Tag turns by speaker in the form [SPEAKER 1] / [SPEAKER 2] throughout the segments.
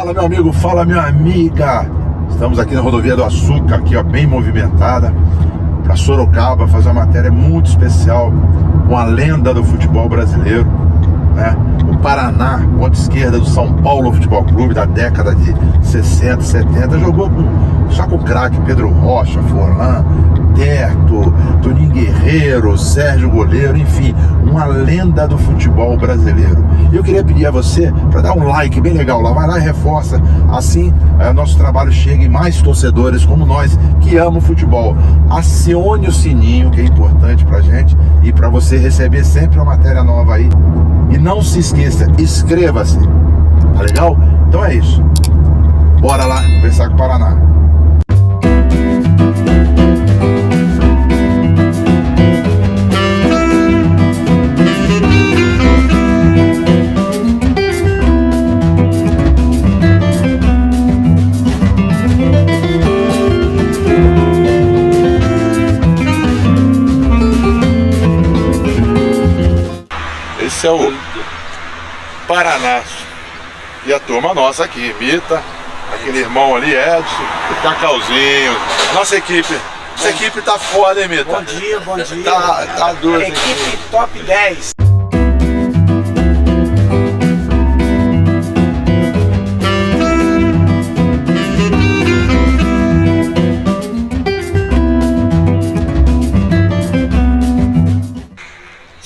[SPEAKER 1] Fala, meu amigo, fala, minha amiga. Estamos aqui na rodovia do Açúcar, aqui ó, bem movimentada, para Sorocaba, fazer uma matéria muito especial com a lenda do futebol brasileiro, né? O Paraná, ponta esquerda do São Paulo Futebol Clube, da década de 60, 70, jogou só com o craque Pedro Rocha, Forlan, Teto, Toninho Guerreiro, Sérgio Goleiro, enfim, uma lenda do futebol brasileiro. Eu queria pedir a você para dar um like bem legal lá, vai lá e reforça, assim nosso trabalho chega em mais torcedores como nós que amam futebol. Acione o sininho, que é importante pra gente e para você receber sempre uma matéria nova aí. E não se esqueça, inscreva-se, tá legal? Então é isso, bora lá conversar com o Paraná. Esse é o Paraná. E a turma nossa aqui, Mita, aquele irmão ali, Edson, o Cacauzinho. Nossa equipe. Essa equipe tá foda, hein, Mita?
[SPEAKER 2] Bom dia, bom dia.
[SPEAKER 1] Tá duro.
[SPEAKER 2] Equipe top 10.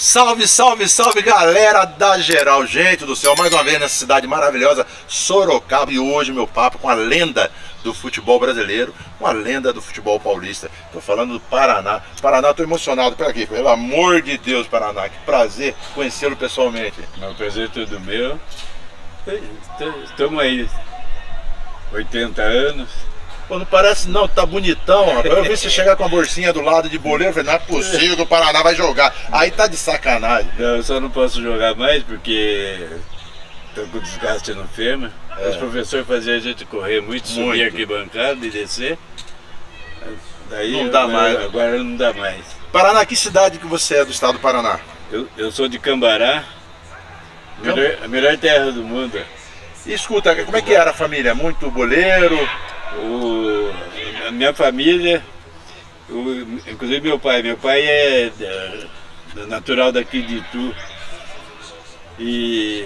[SPEAKER 1] Salve, salve, salve, galera da geral, gente do céu, mais uma vez nessa cidade maravilhosa, Sorocaba, e hoje meu papo com a lenda do futebol brasileiro, com a lenda do futebol paulista. Tô falando do Paraná. Paraná, tô emocionado, pera aqui, pelo amor de Deus, Paraná, que prazer conhecê-lo pessoalmente.
[SPEAKER 3] Meu prazer é todo meu. Estamos aí, 80 anos.
[SPEAKER 1] Pô, não parece não, tá bonitão, rapaz. Eu vi você chegar com a bolsinha do lado de boleiro, eu falei, não é possível que o Paraná vai jogar. Aí tá de sacanagem.
[SPEAKER 3] Não, eu só não posso jogar mais porque tô com desgaste no fêmur. Os professores faziam a gente correr muito, subir arquibancada e descer. Daí
[SPEAKER 1] não dá mais.
[SPEAKER 3] Agora não dá mais.
[SPEAKER 1] Paraná, que cidade que você é do estado do Paraná?
[SPEAKER 3] Eu sou de Cambará, a melhor terra do mundo.
[SPEAKER 1] E escuta, como é que era a família? Muito boleiro?
[SPEAKER 3] A minha família, inclusive meu pai é natural daqui de Itu e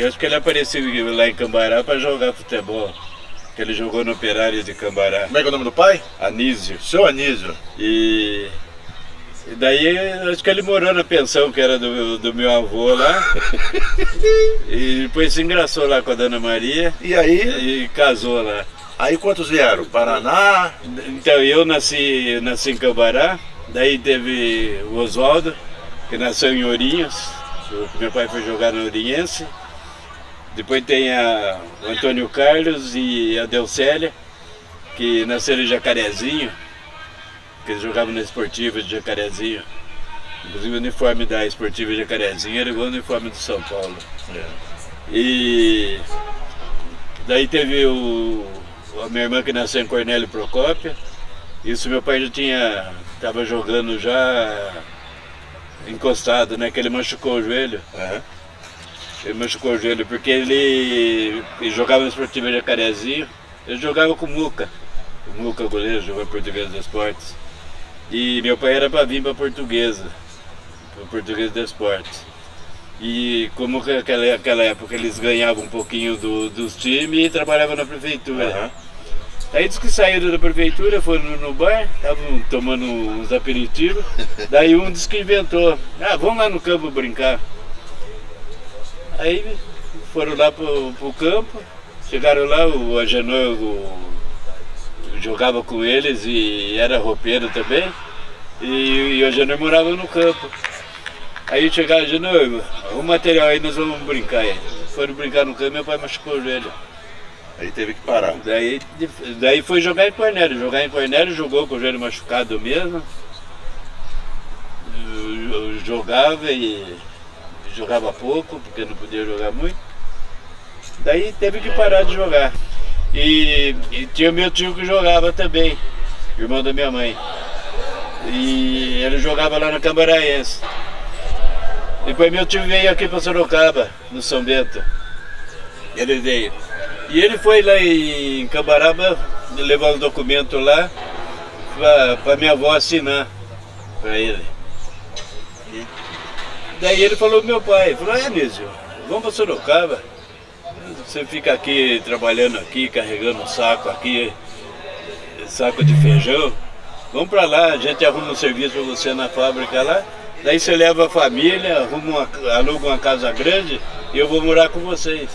[SPEAKER 3] acho que ele apareceu lá em Cambará para jogar futebol, que ele jogou no Operário de Cambará.
[SPEAKER 1] Como é que é o nome do pai?
[SPEAKER 3] Anísio.
[SPEAKER 1] Seu Anísio.
[SPEAKER 3] E daí acho que ele morou na pensão que era do meu avô lá e depois se engraçou lá com a Dona Maria
[SPEAKER 1] e aí?
[SPEAKER 3] E casou lá.
[SPEAKER 1] Aí quantos vieram? Paraná?
[SPEAKER 3] Então eu nasci em Cambará, daí teve o Oswaldo, que nasceu em Ourinhos, meu pai foi jogar no Ourinhense. Depois tem o Antônio Carlos e a Delcélia, que nasceram em Jacarezinho, que eles jogavam na Esportiva de Jacarezinho. Inclusive o uniforme da Esportiva de Jacarezinho era igual ao uniforme do São Paulo. E daí teve a minha irmã que nasceu em Cornélio Procópio. Isso meu pai já estava jogando já encostado, né? Que ele machucou o joelho. Ele machucou o joelho porque ele jogava na Esportiva de Jacarezinho. Ele jogava com o Muca goleiro, jogou em Portuguesa dos Esportes. E meu pai era para vir para Portuguesa dos Esportes. E como aquela época eles ganhavam um pouquinho dos times e trabalhavam na prefeitura. Aí disse que saíram da prefeitura, foram no bar, estavam tomando uns aperitivos. Daí um disse que inventou, vamos lá no campo brincar. Aí foram lá pro campo, chegaram lá, o Agenor jogava com eles e era roupeiro também. E o Agenor morava no campo. Aí chegaram de novo, o material aí nós vamos brincar aí. Foram brincar no campo, meu pai machucou o joelho.
[SPEAKER 1] Aí teve que parar.
[SPEAKER 3] Daí foi jogar em Cornélio, jogou com o joelho machucado mesmo. Jogava e jogava pouco, porque não podia jogar muito. Daí teve que parar de jogar. E tinha meu tio que jogava também, irmão da minha mãe. E ele jogava lá na Cambaraense. Depois meu tio veio aqui para Sorocaba, no São Bento. Ele veio. E ele foi lá em Cambaraba levar um documento lá para minha avó assinar para ele. Daí ele falou pro meu pai, falou, Anísio, vamos para Sorocaba. Você fica aqui trabalhando aqui, carregando saco aqui, saco de feijão. Vamos para lá, a gente arruma um serviço para você na fábrica lá. Daí você leva a família, aluga uma casa grande e eu vou morar com vocês.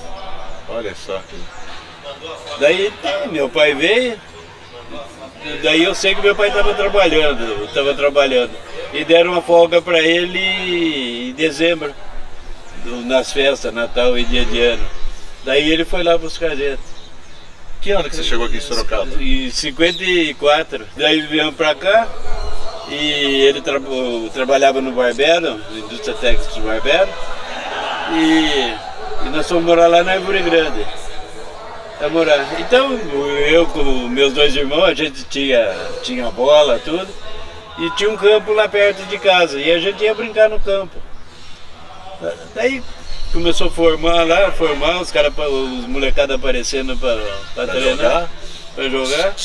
[SPEAKER 1] Olha só.
[SPEAKER 3] Daí meu pai veio, daí eu sei que meu pai estava trabalhando. E deram uma folga para ele em dezembro, nas festas, Natal e dia de ano. Daí ele foi lá buscar a gente.
[SPEAKER 1] Que ano que você chegou aqui em Sorocaba?
[SPEAKER 3] Em 54. Daí viemos pra cá e ele trabalhava no Barbero, na indústria téxtil do Barbero. E nós fomos morar lá na Árvore Grande. A morar. Então eu com meus dois irmãos, a gente tinha bola, tudo. E tinha um campo lá perto de casa. E a gente ia brincar no campo. Daí começou a formar, os molecados aparecendo para treinar, para jogar.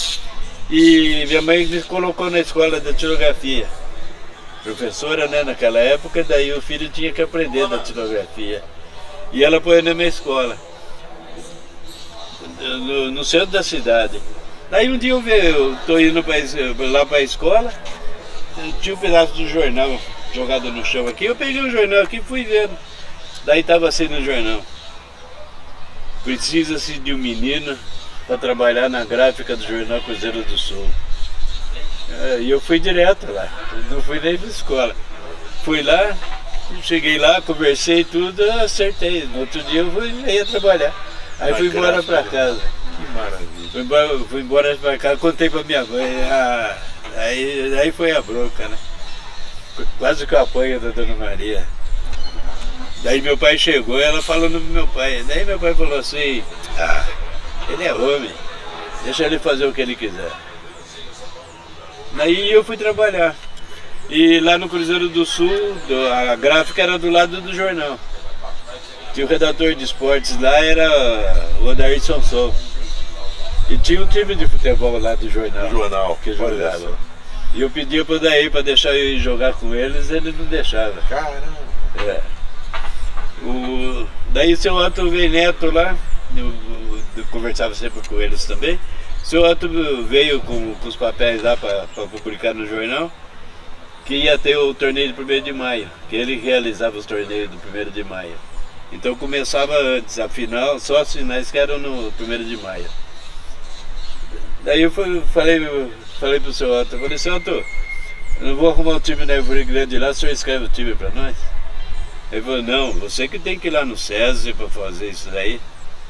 [SPEAKER 3] E minha mãe me colocou na escola de datilografia. Professora, né, naquela época, daí o filho tinha que aprender datilografia. E ela pôs na minha escola, no centro da cidade. Daí um dia eu tô indo lá para a escola, tinha um pedaço do jornal jogado no chão aqui, eu peguei o jornal aqui e fui vendo. Daí estava assim no jornal: precisa-se de um menino para trabalhar na gráfica do jornal Cruzeiro do Sul. E eu fui direto lá, não fui nem para a escola. Fui lá, cheguei lá, conversei tudo, acertei. No outro dia eu ia trabalhar. Aí fui embora para casa.
[SPEAKER 1] Que maravilha.
[SPEAKER 3] Fui embora para casa, contei para minha mãe. Aí foi a bronca, né? Quase que eu apanho da Dona Maria. Daí meu pai chegou, ela falando pro meu pai. Daí meu pai falou assim: ele é homem, deixa ele fazer o que ele quiser. Daí eu fui trabalhar. E lá no Cruzeiro do Sul, a gráfica era do lado do jornal. Tinha o redator de esportes lá, era o Odair Sonson. E tinha um time de futebol lá do jornal. Que jogava. E eu pedia pro Odair para deixar eu ir jogar com eles, ele não deixava.
[SPEAKER 1] Caramba.
[SPEAKER 3] Daí o seu Otto veio Neto lá, eu conversava sempre com eles também. O seu Otto veio com os papéis lá para publicar no jornal, que ia ter o torneio do 1º de maio, que ele realizava os torneios do 1º de maio. Então começava antes, a final, só as finais que eram no 1º de maio. Daí eu falei pro seu Otto, seu Otto, eu não vou arrumar um time na Árvore Grande lá, o senhor escreve o time para nós? Ele falou: não, você que tem que ir lá no César para fazer isso daí.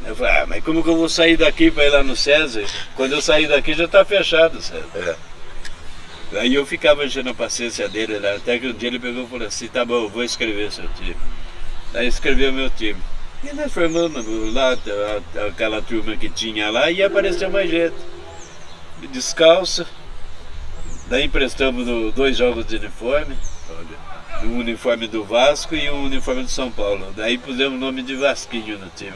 [SPEAKER 3] Eu falei: mas como que eu vou sair daqui para ir lá no César? Quando eu sair daqui já está fechado o César. Aí eu ficava enchendo a paciência dele lá, até que um dia ele pegou e falou assim: tá bom, eu vou escrever seu time. Daí escreveu meu time. E nós formamos lá aquela turma que tinha lá e apareceu mais gente. Descalço. Daí emprestamos 2 jogos de uniforme. Um uniforme do Vasco e um uniforme do São Paulo. Daí pusemos o nome de Vasquinho no time.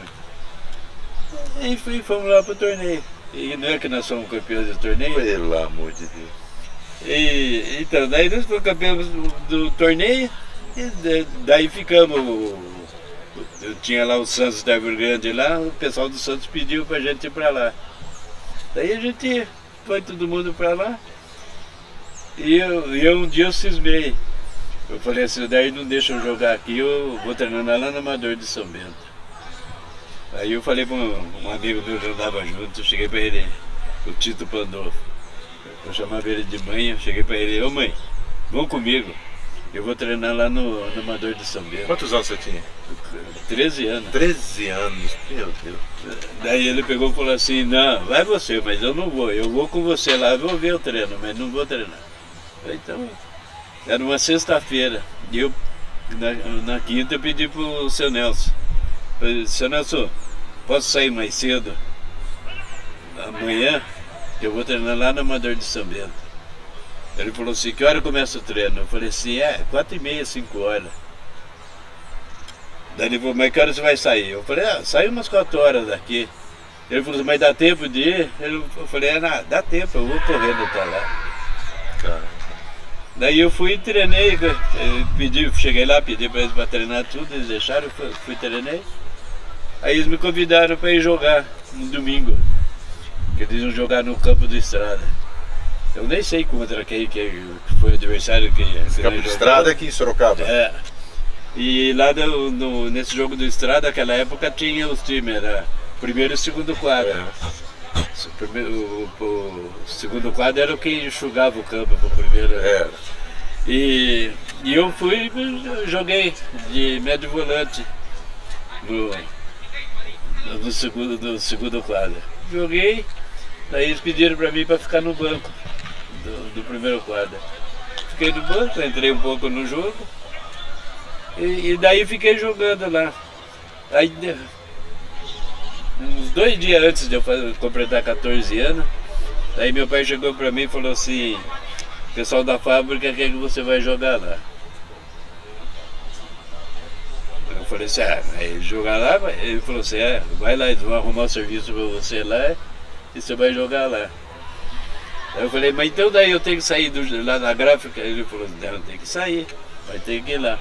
[SPEAKER 3] E fomos lá pro torneio. E não é que nós somos campeões do torneio?
[SPEAKER 1] Pelo amor de Deus.
[SPEAKER 3] Então, daí nós fomos campeões do torneio. E daí ficamos. Eu tinha lá o Santos da Árvore Grande lá, o pessoal do Santos pediu pra gente ir pra lá. Daí a gente foi todo mundo pra lá. E eu um dia eu cismei. Eu falei assim: daí não deixa eu jogar aqui, eu vou treinar lá no Amador de São Bento. Aí eu falei para um amigo meu que andava junto, eu cheguei para ele, o Tito Pandolfo. Eu chamava ele de mãe, eu cheguei para ele: ô mãe, vão comigo, eu vou treinar lá no Amador de São Bento.
[SPEAKER 1] Quantos anos você tinha?
[SPEAKER 3] 13 anos.
[SPEAKER 1] 13 anos, meu Deus.
[SPEAKER 3] Daí ele pegou e falou assim: não, vai você, mas eu não vou, eu vou com você lá, eu vou ver o treino, mas não vou treinar. Eu falei: então... Era uma sexta-feira e eu, na quinta, eu pedi pro seu Nelson: seu Nelson, posso sair mais cedo amanhã? Que eu vou treinar lá no Amador de São Bento. Ele falou assim: que hora começa o treino? Eu falei assim: 4h30, 5 horas. Daí ele falou: mas que hora você vai sair? Eu falei: sai umas 4 horas daqui. Ele falou assim, mas dá tempo de ir? Eu falei, dá tempo, eu vou correndo até lá.
[SPEAKER 1] Cara.
[SPEAKER 3] Daí eu fui e treinei, cheguei lá, pedi para eles para treinar tudo, eles deixaram, fui treinei. Aí eles me convidaram para ir jogar no domingo, que eles iam jogar no campo do Estrada. Eu nem sei contra quem que foi o adversário que
[SPEAKER 1] Campo de Estrada aqui em Sorocaba.
[SPEAKER 3] É. E lá nesse jogo do Estrada, naquela época tinha os times, era primeiro e segundo quadro. O segundo quadro era o que enxugava o campo pro primeiro. E eu fui e joguei de médio volante no segundo quadro. Joguei, daí eles pediram para mim para ficar no banco do primeiro quadro. Fiquei no banco, entrei um pouco no jogo e daí fiquei jogando lá. Aí, uns 2 dias antes de eu completar 14 anos, daí meu pai chegou para mim e falou assim, o pessoal da fábrica quer que você vai jogar lá. Eu falei assim, jogar lá? Ele falou assim, vai lá, eles vão arrumar o serviço para você lá e você vai jogar lá. Aí eu falei, mas então daí eu tenho que sair lá na gráfica? Ele falou, não, tem que sair, vai ter que ir lá.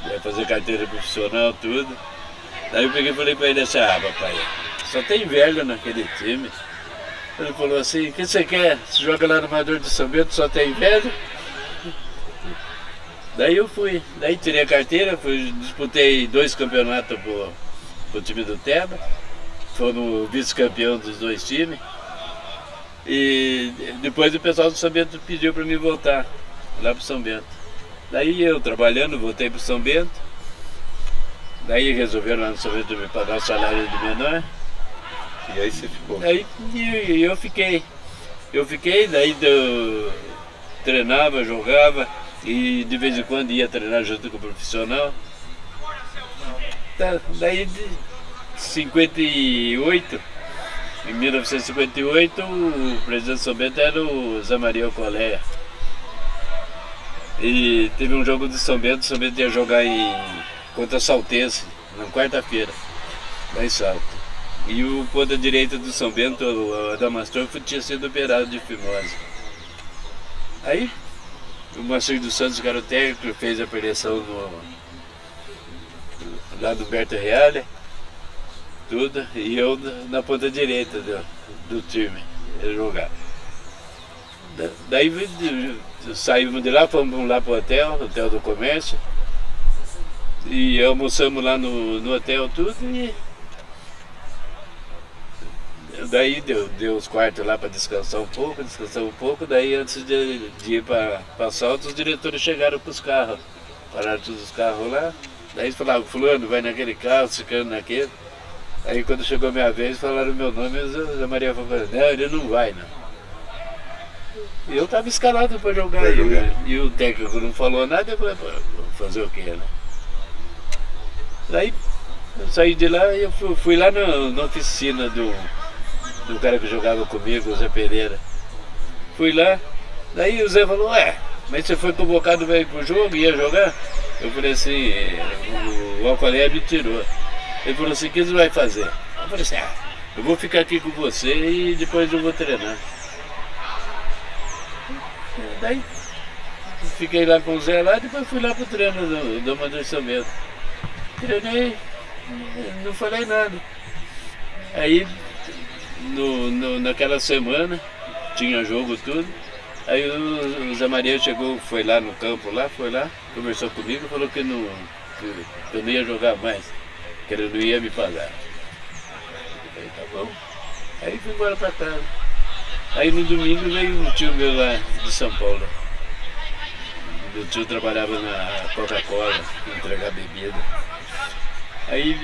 [SPEAKER 3] Vai fazer carteira profissional, tudo. Daí eu peguei e falei pra ele assim, papai, só tem velho naquele time. Ele falou assim, o que você quer? Você joga lá no Amador de São Bento, só tem velho? Daí eu fui, daí tirei a carteira, disputei 2 campeonatos pro time do Teba, fomos vice-campeão dos 2 times. E depois o pessoal do São Bento pediu para mim voltar lá pro São Bento. Daí eu trabalhando, voltei pro São Bento. Daí resolveram lá no São Bento me pagar o salário do menor.
[SPEAKER 1] E aí você ficou?
[SPEAKER 3] Aí eu fiquei. Daí treinava, jogava e de vez em quando ia treinar junto com o profissional. Daí de 58, em 1958, o presidente do São Bento era o Zé Maria Coleia. E teve um jogo de São Bento ia jogar contra a Saltense, na quarta-feira, lá em Salto. E o ponta direita do São Bento, o Adamastor, tinha sido operado de fimose. Aí, o Marcelo dos Santos, que era o técnico, fez a preleção lá do Berto Reale, tudo, e eu na ponta direita do time, ele jogava. Daí saímos de lá, fomos lá para o hotel do comércio, e almoçamos lá no hotel tudo, e daí deu os quartos lá para descansar um pouco, daí antes de ir para Salto, os diretores chegaram com os carros, pararam todos os carros lá, daí eles falaram, fulano, vai naquele carro, ficando naquele. Aí quando chegou a minha vez, falaram o meu nome, e a Maria falou, não, ele não vai não. E eu estava escalado para jogar, e o técnico não falou nada, eu falei, vou fazer o quê, né? Daí eu saí de lá e eu fui lá na oficina do cara que jogava comigo, o Zé Pereira. Fui lá, daí o Zé falou, mas você foi convocado para ir pro jogo, ia jogar? Eu falei assim, o Alcolé me tirou. Ele falou assim, o que você vai fazer? Eu falei assim, eu vou ficar aqui com você e depois eu vou treinar. Daí fiquei lá com o Zé lá, depois fui lá pro treino do Amador de São Bento. Treinei, não falei nada. Aí naquela semana, tinha jogo tudo, aí o Zé Maria chegou, foi lá no campo, conversou comigo, falou que eu não ia jogar mais, que ele não ia me pagar. Aí tá bom. Aí fui embora pra casa. Aí no domingo veio um tio meu lá de São Paulo. Meu tio trabalhava na Coca-Cola, entregar bebida. Aí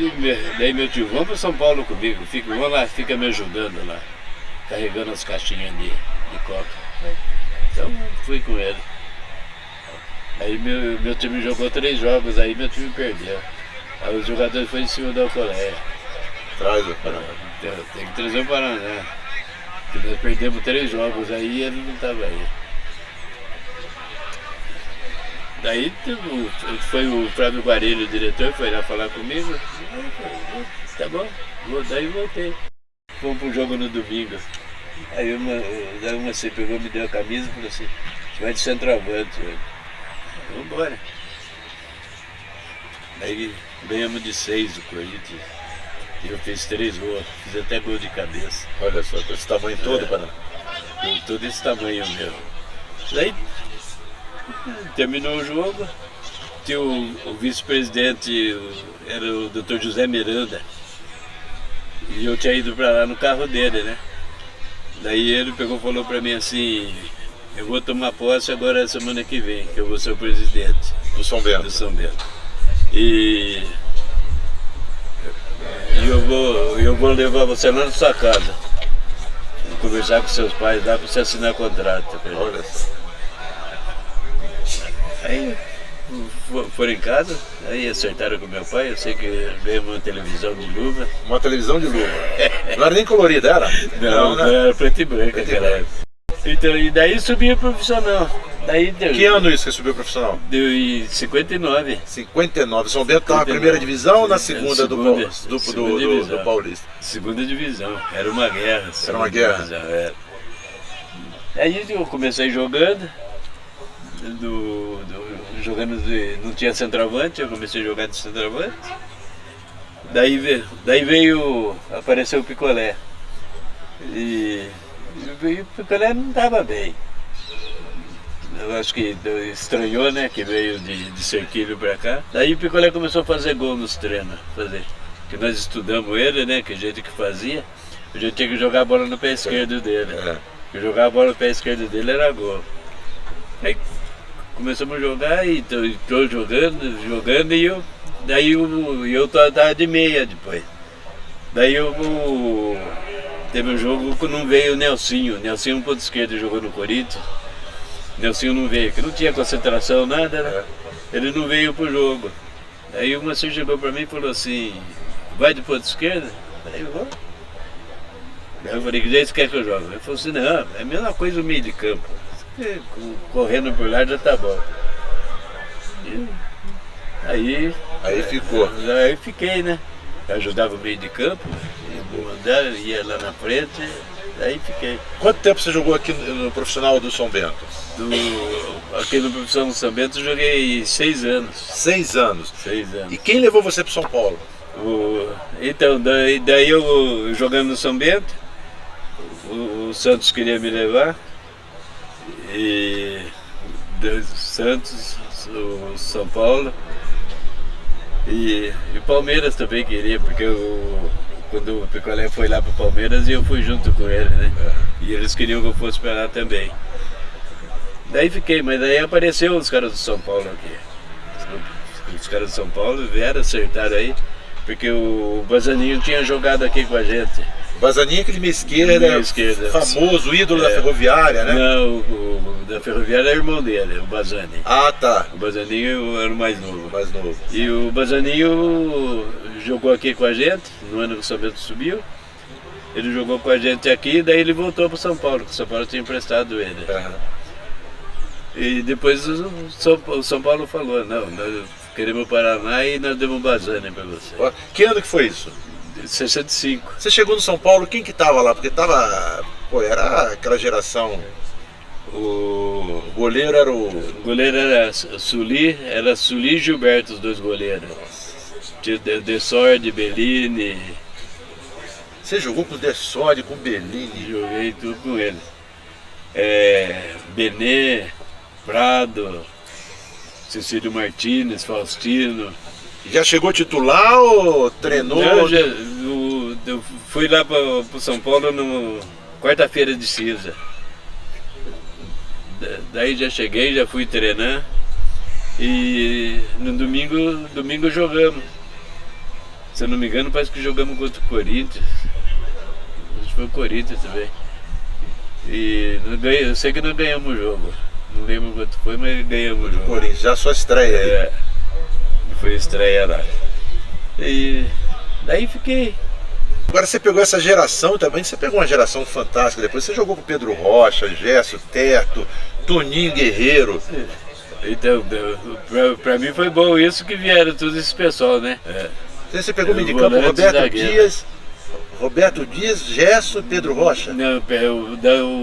[SPEAKER 3] daí meu tio, vamos para São Paulo comigo, vamos lá, fica me ajudando lá, carregando as caixinhas de coca. Então fui com ele. Aí meu time jogou 3 jogos, aí meu time perdeu. Aí os jogadores foram em cima da Coreia.
[SPEAKER 1] Traz o Paraná.
[SPEAKER 3] Tem que trazer o Paraná. Porque nós perdemos 3 jogos, aí ele não estava aí. Daí foi o Flávio Guarelho, o diretor, foi lá falar comigo. Aí eu falei, tá bom, daí voltei. fomos pro jogo no domingo. Aí uma você pegou, me deu a camisa e falou assim, você vai de centroavante. Vamos embora. Aí ganhamos de 6 do Corinthians. E eu fiz 3 gols, fiz até gol de cabeça.
[SPEAKER 1] Olha só, com esse tamanho todo, para
[SPEAKER 3] Todo esse tamanho mesmo. Daí terminou o jogo, tinha o vice-presidente, era o Dr. José Miranda. E eu tinha ido para lá no carro dele, né? Daí ele pegou e falou para mim assim, eu vou tomar posse agora semana que vem, que eu vou ser o presidente
[SPEAKER 1] do São Bento.
[SPEAKER 3] do São Bento. E eu vou levar você lá na sua casa. Vou conversar com seus pais lá para você assinar contrato.
[SPEAKER 1] Olha só.
[SPEAKER 3] Aí foram em casa, aí acertaram com meu pai, eu sei que veio uma televisão de luva.
[SPEAKER 1] Uma televisão de luva. Não era nem colorida, era?
[SPEAKER 3] Não,
[SPEAKER 1] né?
[SPEAKER 3] era preto e branco aquela época. Então, e daí subi profissional. Daí deu,
[SPEAKER 1] Que ano isso que subiu profissional?
[SPEAKER 3] deu em 59.
[SPEAKER 1] 59. São Bento estava na primeira divisão ou na segunda, do Paulista?
[SPEAKER 3] Segunda divisão. Era uma guerra.
[SPEAKER 1] Era uma guerra?
[SPEAKER 3] Divisão, era. Aí eu comecei jogando. Não tinha centroavante, eu comecei a jogar de centroavante. Daí apareceu o Picolé. E o Picolé não estava bem. Eu acho que estranhou, né, que veio de Serquilho para cá. Daí o Picolé começou a fazer gol nos treinos, que nós estudamos ele, né, que jeito que fazia. A gente tinha que jogar a bola no pé esquerdo dele. E jogar a bola no pé esquerdo dele era gol. Aí começamos a jogar e estou jogando e eu tava de meia depois. Daí teve um jogo que não veio o Nelsinho. Nelsinho um ponto esquerdo jogou no Corinthians. Nelsinho não veio, que não tinha concentração, nada, né? Ele não veio pro jogo. Aí o Moacir chegou pra mim e falou assim, vai de ponto esquerdo? Aí eu vou. Aí eu falei, que jeito você quer que eu jogue? Ele falou assim, não, é a mesma coisa no meio de campo. Correndo por lá já tá bom. E aí
[SPEAKER 1] ficou.
[SPEAKER 3] Aí fiquei, né? Eu ajudava o meio de campo, ia lá na frente, aí fiquei.
[SPEAKER 1] Quanto tempo você jogou aqui no profissional do São Bento?
[SPEAKER 3] Aqui no profissional do São Bento eu joguei 6 anos.
[SPEAKER 1] 6 anos?
[SPEAKER 3] 6 anos.
[SPEAKER 1] E quem levou você para São Paulo?
[SPEAKER 3] Então, daí eu jogando no São Bento, o Santos queria me levar. E Santos, o São Paulo e o Palmeiras também queria, porque quando o Picolé foi lá pro Palmeiras eu fui junto com ele, né? E eles queriam que eu fosse para lá também. Daí fiquei, mas daí apareceu os caras do São Paulo aqui. Os caras do São Paulo vieram, acertaram aí, porque o Bazaninho tinha jogado aqui com a gente.
[SPEAKER 1] Bazaninho, aquele meia esquerda, famoso, ídolo da Ferroviária, né?
[SPEAKER 3] Não, o da Ferroviária é irmão dele, o Bazani.
[SPEAKER 1] Ah, tá.
[SPEAKER 3] O Bazaninho era o mais novo.
[SPEAKER 1] Mais novo.
[SPEAKER 3] E o Bazaninho jogou aqui com a gente, no ano que o São Bento subiu. Ele jogou com a gente aqui, daí ele voltou para São Paulo, que o São Paulo tinha emprestado ele. E depois o São Paulo falou, não, nós queremos o Paraná e nós demos o Bazani para você.
[SPEAKER 1] Que ano que foi isso?
[SPEAKER 3] 65.
[SPEAKER 1] Você chegou no São Paulo, quem que tava lá? Porque era aquela geração. O goleiro era
[SPEAKER 3] O goleiro era Suli e Gilberto, os dois goleiros. Tinha Dessord, Bellini.
[SPEAKER 1] Você jogou com o Dessord, com o Bellini?
[SPEAKER 3] Joguei tudo com ele. Benê, Prado, Cecílio Martínez, Faustino.
[SPEAKER 1] Já chegou titular ou treinou?
[SPEAKER 3] Eu fui lá para o São Paulo no quarta-feira de cinza. Daí já cheguei, já fui treinar e no domingo jogamos. Se eu não me engano, parece que jogamos contra o Corinthians. Acho que foi o Corinthians também. E eu sei que não ganhamos o jogo. Não lembro quanto foi, mas ganhamos o jogo.
[SPEAKER 1] Corinthians, já sua estreia aí.
[SPEAKER 3] Foi estreia lá. E daí fiquei.
[SPEAKER 1] Agora você pegou essa geração também, você pegou uma geração fantástica. Depois você jogou com Pedro Rocha, Gerson, Teto, Toninho Guerreiro.
[SPEAKER 3] Então, pra mim foi bom isso que vieram todos esse pessoal, né?
[SPEAKER 1] Você pegou o meio de campo, Roberto Dias. Roberto Dias, Gerson e Pedro Rocha.
[SPEAKER 3] Não,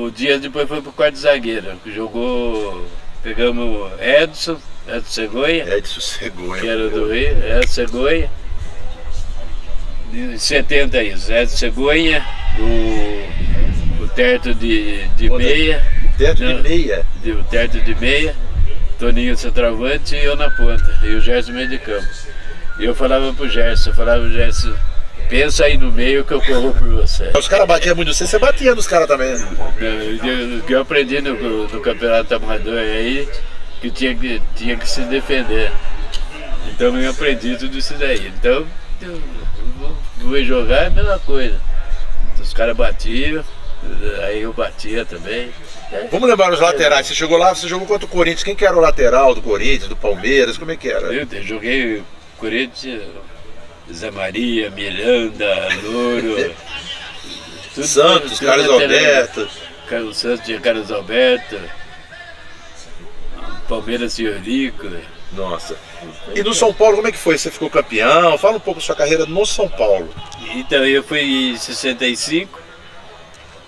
[SPEAKER 3] o Dias depois foi pro quarto de zagueiro, que jogou, pegamos Edson Segoia,
[SPEAKER 1] Edson Segoia.
[SPEAKER 3] que era do Rio, Edson Segoia, de 70 isso, Edson Segoia, o Terto de meia.
[SPEAKER 1] Teto de meia.
[SPEAKER 3] O Terto de meia, Toninho centroavante e eu na ponta, e o Gerson no meio de campo. E eu falava pro Gerson, pensa aí no meio que eu corro por você.
[SPEAKER 1] Os caras batiam muito você batia nos caras também.
[SPEAKER 3] O que eu aprendi no campeonato amador aí, que tinha que se defender. Então eu aprendi tudo isso daí. Então, eu vou jogar é a mesma coisa. Os caras batiam, aí eu batia também.
[SPEAKER 1] Vamos lembrar os laterais. Você chegou lá, você jogou contra o Corinthians. Quem que era o lateral do Corinthians, do Palmeiras? Como é que era?
[SPEAKER 3] Eu joguei Corinthians, Zé Maria, Miranda, Louro.
[SPEAKER 1] Santos, Carlos Alberto.
[SPEAKER 3] Santos tinha Carlos Alberto. Palmeiras Senhorico.
[SPEAKER 1] Nossa. E no São Paulo, como é que foi? Você ficou campeão? Fala um pouco da sua carreira no São Paulo.
[SPEAKER 3] Então eu fui em 65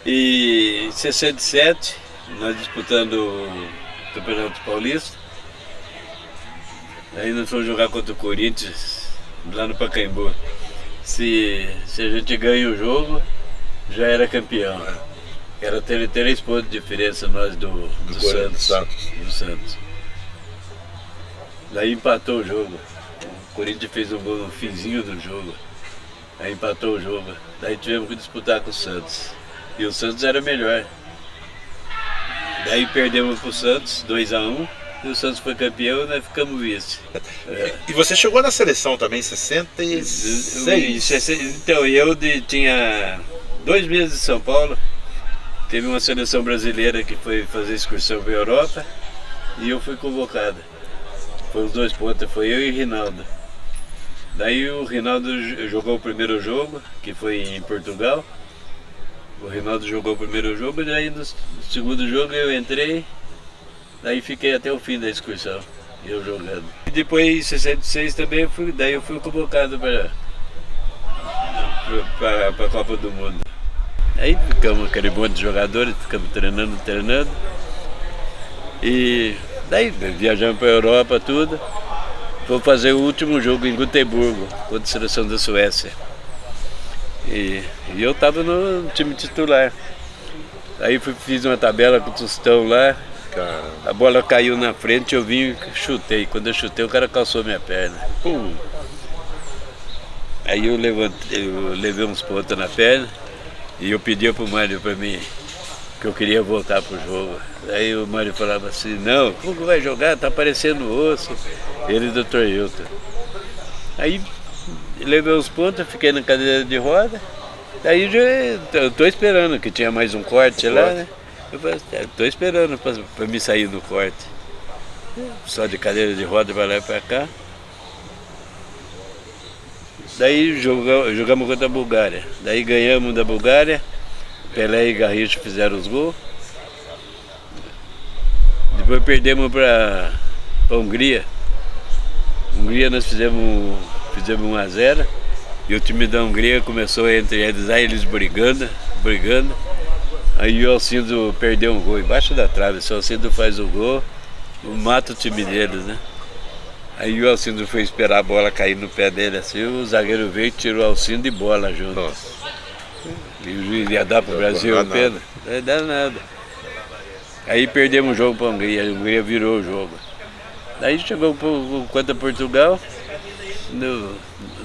[SPEAKER 3] e em 67, nós disputando o Campeonato Paulista. Aí nós fomos jogar contra o Corinthians, lá no Pacaembu. Se a gente ganha o jogo, já era campeão. Era 3 pontos de diferença nós do Santos. Daí empatou o jogo. O Corinthians fez um gol no finzinho do jogo. Aí empatou o jogo. Daí tivemos que disputar com o Santos. E o Santos era melhor. Daí perdemos pro Santos, 2-1. E o Santos foi campeão e nós ficamos vice.
[SPEAKER 1] E você chegou na seleção também em 66?
[SPEAKER 3] Então, eu tinha 2 meses em São Paulo. Teve uma seleção brasileira que foi fazer excursão para a Europa. E eu fui convocado. Foi os 2 pontos, foi eu e o Rinaldo. Daí o Rinaldo jogou o primeiro jogo, que foi em Portugal. O Rinaldo jogou o primeiro jogo, e daí no segundo jogo eu entrei. Daí fiquei até o fim da excursão, eu jogando. E depois em 66 também eu fui convocado para a Copa do Mundo. Aí ficamos aquele monte de jogadores, ficamos treinando. E daí viajamos para a Europa, tudo. Fomos fazer o último jogo em Gotemburgo, contra a seleção da Suécia. E eu estava no time titular. Aí fiz uma tabela com o Tostão lá. A bola caiu na frente, eu vim e chutei. Quando eu chutei, o cara calçou minha perna. Pum. Aí eu levei uns pontos na perna e eu pedi pro Mário para mim que eu queria voltar pro jogo. Aí o Mário falava assim, não, como que vai jogar? Tá aparecendo osso. Ele e o Dr. Hilton. Aí levei os pontos, fiquei na cadeira de roda. Daí eu tô esperando, que tinha mais um corte lá, né? Eu falei, tô esperando pra me sair no corte. Só de cadeira de roda pra lá e pra cá. Daí jogamos contra a Bulgária. Daí ganhamos da Bulgária. Pelé e Garrincha fizeram os gols. Depois perdemos para a Hungria. Hungria nós fizemos 1-0. E o time da Hungria começou entre eles brigando. Aí o Alcindo perdeu um gol embaixo da trave. Se o Alcindo faz o gol, mata o time deles, né? Aí o Alcindo foi esperar a bola cair no pé dele assim, o zagueiro veio e tirou o Alcindo e bola junto. Nossa. E o juiz ia dar pro Brasil o pênalti? Não ia dar nada. Aí perdemos o jogo para a Hungria virou o jogo. Daí chegou contra Portugal,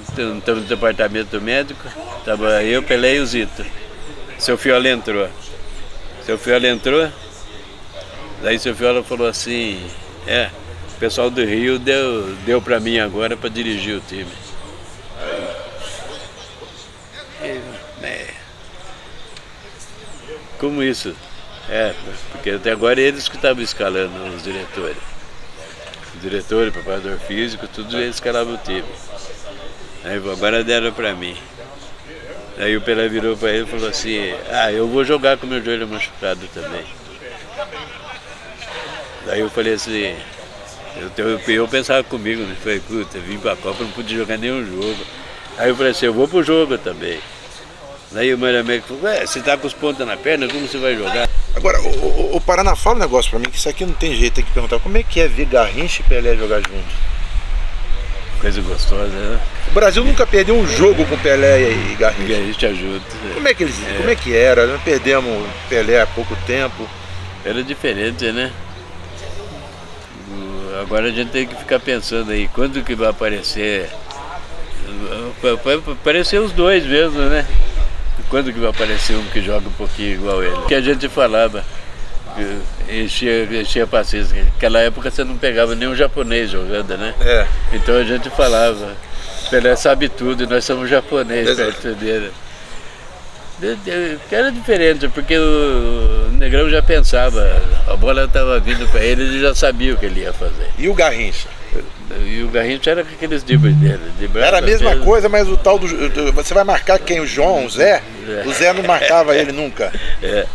[SPEAKER 3] estamos no departamento médico, estava eu, Pelé e o Zito. Seu Fiola entrou. Daí seu Fiola falou assim, o pessoal do Rio deu para mim agora para dirigir o time. Como isso? Porque até agora eles que estavam escalando os diretores. O diretor, o preparador físico, tudo eles escalavam o time. Aí agora deram para mim. Aí o Pelé virou para ele e falou assim, eu vou jogar com meu joelho machucado também. Daí eu falei assim, eu pensava comigo, né? Falei, puta, vim pra Copa, não pude jogar nenhum jogo. Aí eu falei assim, eu vou pro jogo também. Daí o Maramec falou, você tá com os pontas na perna, como você vai jogar?
[SPEAKER 1] Agora, o Paraná, fala um negócio pra mim, que isso aqui não tem jeito, tem que perguntar. Como é que é ver Garrincha e Pelé jogar juntos?
[SPEAKER 3] Coisa gostosa, né?
[SPEAKER 1] O Brasil nunca perdeu um jogo com Pelé e Garrincha.
[SPEAKER 3] E a gente ajuda.
[SPEAKER 1] Como é que era? Nós perdemos Pelé há pouco tempo.
[SPEAKER 3] Era diferente, né? Agora a gente tem que ficar pensando aí, quando que vai aparecer? Vai aparecer os dois mesmo, né? Quando que vai aparecer um que joga um pouquinho igual ele? Que a gente falava, enchia a paciência. Naquela época você não pegava nenhum japonês jogando, né?
[SPEAKER 1] É.
[SPEAKER 3] Então a gente falava, Pelé sabe tudo e nós somos japoneses perto dele. Era diferente, porque o Negrão já pensava, a bola estava vindo para ele já sabia o que ele ia fazer.
[SPEAKER 1] E o Garrincha?
[SPEAKER 3] E o Garrincha era com aqueles dribles dele.
[SPEAKER 1] Era a mesma coisa, mas o tal do... Você vai marcar quem? O João, o Zé? O Zé não marcava ele nunca.
[SPEAKER 3] É.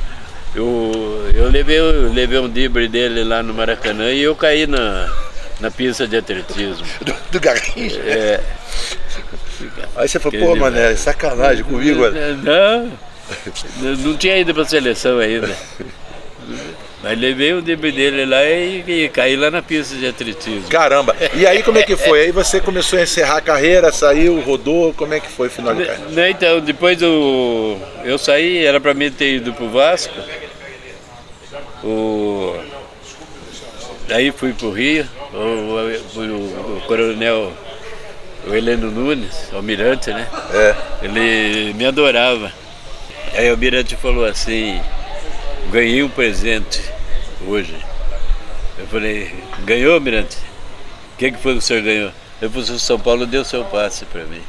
[SPEAKER 3] Eu levei um drible dele lá no Maracanã e eu caí na pista de atletismo.
[SPEAKER 1] Do Garrincha?
[SPEAKER 3] É.
[SPEAKER 1] Aí você falou, pô, mané, sacanagem comigo.
[SPEAKER 3] Não tinha ido pra seleção ainda. Mas levei o drible dele lá e caí lá na pista de atletismo.
[SPEAKER 1] Caramba! E aí como é que foi? Aí você começou a encerrar a carreira, saiu, rodou, como é que foi o final de carreira?
[SPEAKER 3] Então, depois eu saí, era pra mim ter ido pro Vasco. Aí fui pro Rio, o coronel, o Heleno Nunes, almirante, né?
[SPEAKER 1] É.
[SPEAKER 3] Ele me adorava. Aí o almirante falou assim, ganhei um presente hoje. Eu falei, ganhou, almirante? O que foi que o senhor ganhou? Eu falei, o São Paulo deu seu passe para mim.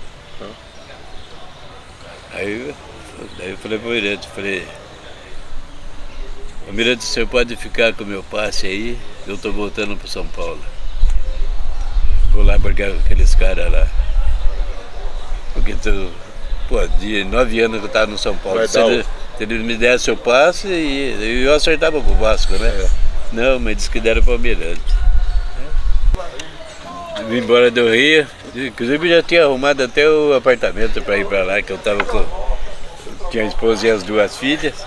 [SPEAKER 3] Daí eu falei para o almirante, almirante, o senhor pode ficar com o meu passe aí, eu estou voltando para São Paulo. Vou lá brigar com aqueles caras lá. Porque de 9 anos que eu estava no São Paulo. Se ele me desse o passe, eu acertava com o Vasco, né? É. Não, mas disse que deram para o almirante. Vim embora do Rio, inclusive já tinha arrumado até o apartamento para ir para lá, que eu estava tinha a esposa e as 2 filhas.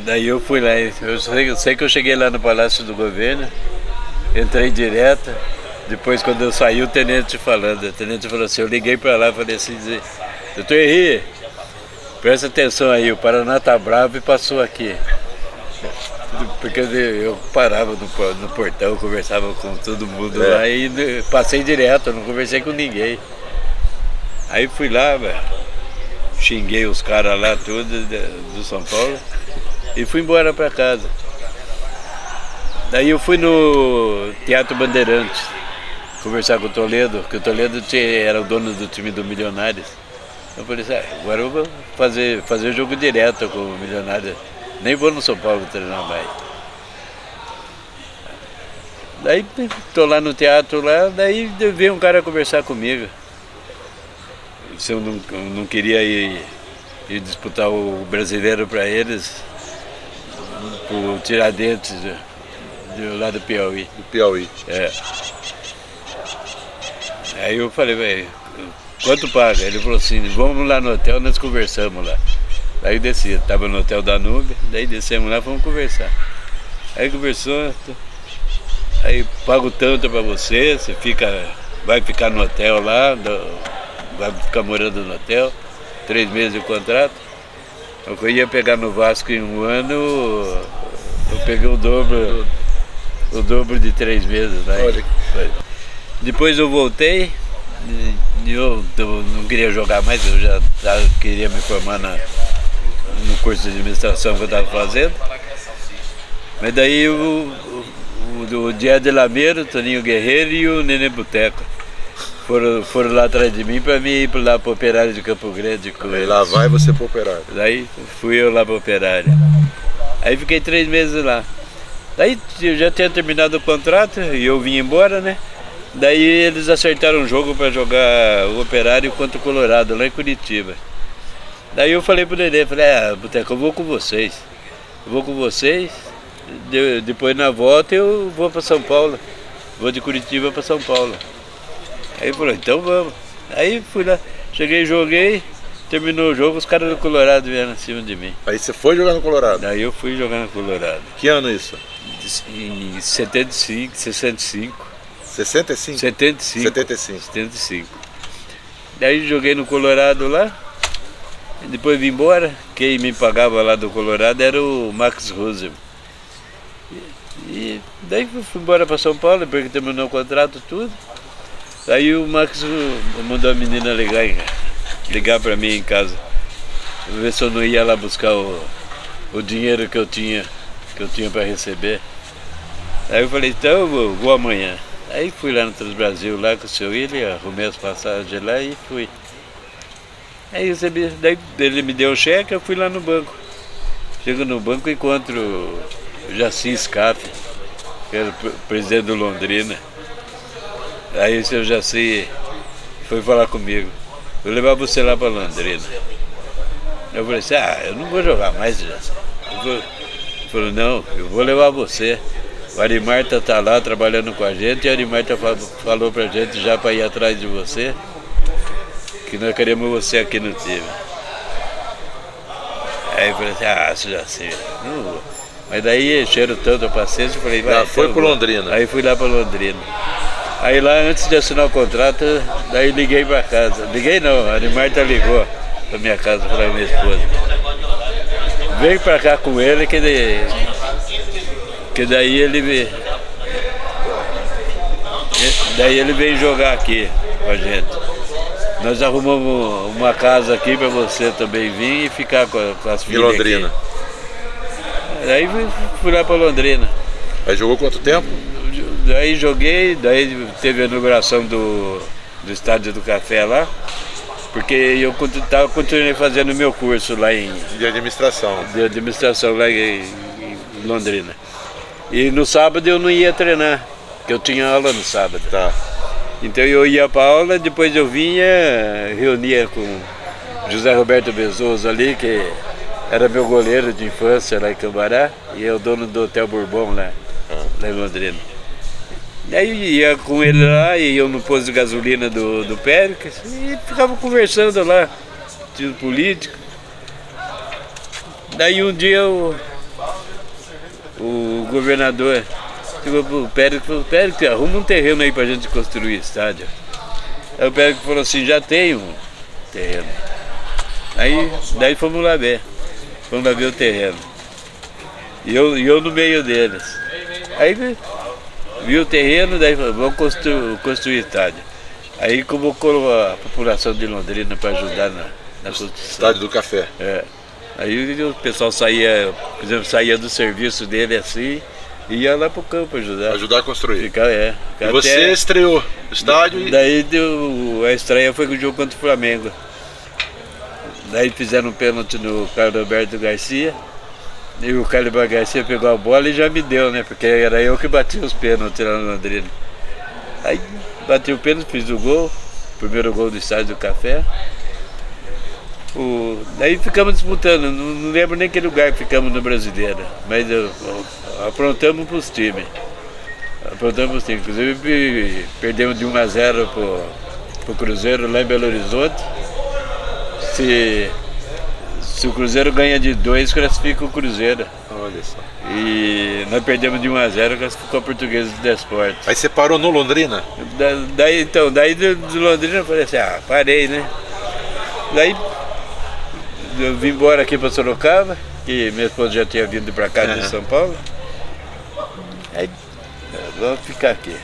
[SPEAKER 3] Daí eu fui lá, eu sei que eu cheguei lá no Palácio do Governo, entrei direto, depois quando eu saí o tenente falou assim, eu liguei para lá e falei assim, doutor Henri, presta atenção aí, o Paraná tá bravo e passou aqui. Porque eu parava no portão, conversava com todo mundo lá e passei direto, não conversei com ninguém. Aí fui lá, xinguei os caras lá tudo do São Paulo e fui embora para casa. Daí eu fui no Teatro Bandeirantes conversar com o Toledo, porque o Toledo era o dono do time do Milionários. Eu falei assim, agora eu vou fazer jogo direto com o Milionários. Nem vou no São Paulo treinar mais. Daí tô lá no teatro lá, daí veio um cara conversar comigo. Se eu não queria ir disputar o brasileiro para eles, pro Tiradentes, lá do Piauí.
[SPEAKER 1] Do Piauí.
[SPEAKER 3] É. Aí eu falei, quanto paga? Ele falou assim, vamos lá no hotel, nós conversamos lá. Aí desci, estava no hotel da Nube, daí descemos lá, fomos conversar. Aí conversou, aí pago tanto para você vai ficar no hotel lá, vai ficar morando no hotel, 3 meses de contrato. Eu ia pegar no Vasco em 1 ano, eu peguei o dobro de 3 meses. Né?
[SPEAKER 1] Olha.
[SPEAKER 3] Depois eu voltei, eu não queria jogar mais, eu já queria me formar no curso de administração que eu estava fazendo. Mas daí o Dié de Lameiro, o Toninho Guerreiro e o Nenê Boteco foram lá atrás de mim para mim ir lá para o Operário de Campo Grande.
[SPEAKER 1] Aí lá vai você para o Operário.
[SPEAKER 3] Daí fui eu lá para o Operário. Aí fiquei 3 meses lá. Daí eu já tinha terminado o contrato e eu vim embora, né? Daí eles acertaram um jogo para jogar o Operário contra o Colorado, lá em Curitiba. Daí eu falei pro Nenê, Boteco, eu vou com vocês. Depois na volta eu vou para São Paulo. Vou de Curitiba para São Paulo. Aí ele falou, então vamos. Aí fui lá, cheguei, joguei, terminou o jogo, os caras do Colorado vieram em cima de mim.
[SPEAKER 1] Aí você foi jogar no Colorado?
[SPEAKER 3] Daí eu fui jogar no Colorado.
[SPEAKER 1] Que ano isso?
[SPEAKER 3] Em 75, 65.
[SPEAKER 1] 65?
[SPEAKER 3] 75.
[SPEAKER 1] 75.
[SPEAKER 3] 75. Daí joguei no Colorado lá. E depois vim embora. Quem me pagava lá do Colorado era o Max Roser. E daí fui embora para São Paulo, porque terminou o contrato, tudo. Aí o Max mandou a menina ligar para mim em casa, ver se eu não ia lá buscar o dinheiro que eu tinha para receber. Aí eu falei, então eu vou amanhã. Aí fui lá no Transbrasil, lá com o seu William, arrumei as passagens lá e fui. Aí recebi, daí ele me deu o cheque, eu fui lá no banco. Chego no banco e encontro o Jaci Scaff, que era o presidente do Londrina. Aí o seu Jaci foi falar comigo, vou levar você lá para Londrina. Eu falei assim, eu não vou jogar mais, Jaci. Ele falou, não, eu vou levar você. O Arimarta está lá trabalhando com a gente e o Arimarta falou pra gente já para ir atrás de você, que nós queremos você aqui no time. Aí eu falei assim, já sei, não vou. Mas daí encheram tanto a paciência, eu falei, vai.
[SPEAKER 1] Foi
[SPEAKER 3] então,
[SPEAKER 1] pro Londrina.
[SPEAKER 3] Aí fui lá para Londrina. Aí lá, antes de assinar o contrato, daí liguei para casa. Liguei não, a Arimarta ligou para minha casa, para minha esposa. Vem para cá com ele, que daí ele vem jogar aqui com a gente. Nós arrumamos uma casa aqui para você também vir e ficar com as filhas.
[SPEAKER 1] Em Londrina.
[SPEAKER 3] Aqui. Daí fui lá para Londrina.
[SPEAKER 1] Aí jogou quanto tempo?
[SPEAKER 3] Daí joguei, daí teve a inauguração do Estádio do Café lá, porque eu continuei fazendo meu curso lá
[SPEAKER 1] de administração.
[SPEAKER 3] De administração lá em Londrina. E no sábado eu não ia treinar, porque eu tinha aula no sábado.
[SPEAKER 1] Tá.
[SPEAKER 3] Então eu ia para aula, depois eu vinha, reunia com José Roberto Bezoso ali, que era meu goleiro de infância lá em Cambará, e é o dono do Hotel Bourbon lá em Londrina. Daí ia com ele lá, e eu no posto de gasolina do Péricles, e ficava conversando lá, tiro político. Daí um dia o governador chegou pro Péricles e falou, Péricles, arruma um terreno aí pra gente construir estádio. Aí o Péricles falou assim, já tem um terreno. Daí fomos lá ver o terreno. E eu no meio deles. Aí vi o terreno, daí falou, vamos construir estádio. Aí convocou a população de Londrina para ajudar na construção.
[SPEAKER 1] Estádio do Café.
[SPEAKER 3] É. Aí o pessoal saía, por exemplo, saía do serviço dele assim, e ia lá pro campo ajudar.
[SPEAKER 1] Ajudar a construir.
[SPEAKER 3] E
[SPEAKER 1] você estreou o estádio?
[SPEAKER 3] Daí a estreia foi com o jogo contra o Flamengo. Daí fizeram um pênalti no Carlos Alberto Garcia. E o Carlos Garcia pegou a bola e já me deu, né? Porque era eu que bati os pênaltis lá no Londrina. Aí bati o pênalti, fiz o gol, primeiro gol do Estádio do Café. Daí ficamos disputando, não lembro nem que lugar que ficamos no Brasileiro, mas aprontamos para os times. Inclusive perdemos de 1-0 pro Cruzeiro lá em Belo Horizonte. Se o Cruzeiro ganha de 2, classifica o Cruzeiro.
[SPEAKER 1] Olha só.
[SPEAKER 3] E nós perdemos de 1-0, classificou a Portuguesa do Desporto.
[SPEAKER 1] Aí você parou no Londrina?
[SPEAKER 3] Daí do Londrina eu falei assim, parei, né? Daí eu vim embora aqui para Sorocaba, que minha esposa já tinha vindo para cá de São Paulo. Aí, vamos ficar aqui.